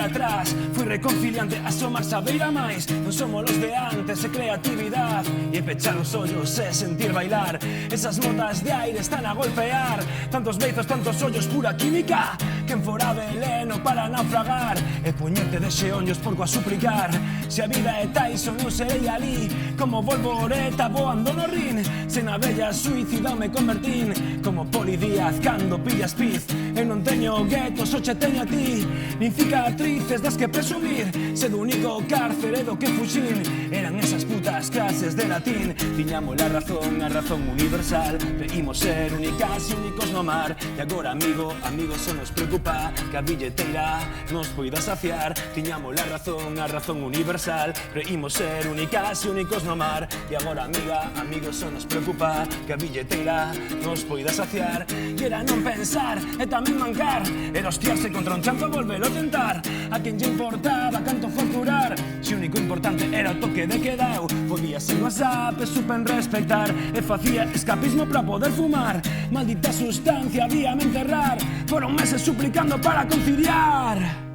atrás. Fui reconciliante, asomarse a beira máis. Non somos los de antes, e creatividade. E pechar os ollos e sentir bailar. Esas notas de aire están a golpear. Tantos beizos, tantos ollos, pura química. Quen fora veleno para naufragar. E poñerte de xeonllos por coa suplicar. Se a vida é Tyson, eu serei ali. Como Volvoreta voando no rin. Se na bella suicida me convertín. Como Poli Díaz cando pillas piz. Eu non teño guetos, hoxe teño a ti. Nin cicatrices das que presumir. Se do único cárcere do que fuxín. Eran esas putas clases de latín. Tiñamos a razón universal. Veímos ser únicas e únicos no mar. E agora, amigo, só nos preocupa que a billeteira nos poida saciar. Tiñamos a razón universal. Creímos ser únicas e únicos no mar. E agora, amigo, só nos preocupa que a billeteira nos poida saciar. E era non pensar e tamén mancar. Era hostiarse contra un chanzo e volvelo a tentar. A quen lle importaba canto facturar. Se o único importante era o toque de queda. Podía ser WhatsApp e supen respectar. E facía escapismo para poder fumar. Maldita sustancia, víame enterrar. Foron meses suplicando para conciliar.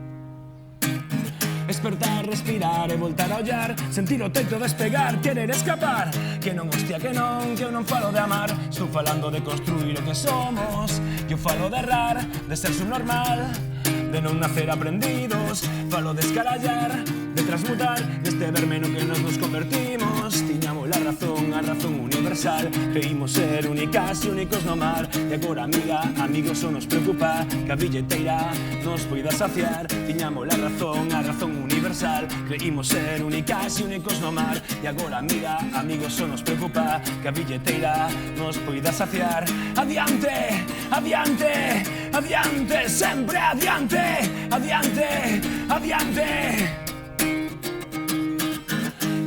Despertar, respirar e voltar a ollar. Sentir o teito despegar, querer escapar. Que non, hostia, que eu non falo de amar. Estou falando de construir o que somos. Eu falo de errar, de ser subnormal, de non nacer aprendidos. Falo de escarallar, de transmutar neste verme no que nos convertimos. Tiñamos a razón universal. Creímos ser únicas e únicos no mar. E agora, amigo, só nos preocupa que a billeteira nos poida saciar. Tiñamos a razón universal. Creímos ser únicas e únicos no mar. E agora, amigo, só nos preocupa que a billeteira nos poida saciar. Adiante, adiante, adiante, sempre adiante, adiante, adiante.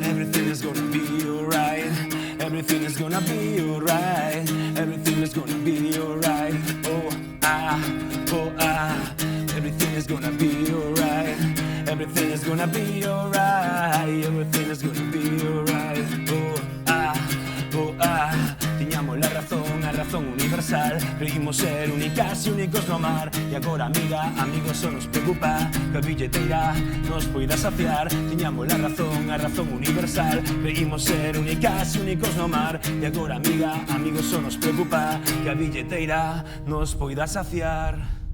Everything is gonna be alright. Everything is gonna be alright. Everything is gonna be alright. Oh ah, oh ah. Everything is gonna be alright. Everything is gonna be alright. Everything is gonna be alright. Oh ah, oh ah. Tiñamos a razón universal. Creímos ser únicas e únicos no mar. E agora, amigo, só nos preocupa que a billeteira nos poida saciar. Tiñamos a razón universal. Creímos ser únicas e únicos no mar. E agora, amigo, só nos preocupa que a billeteira nos poida saciar.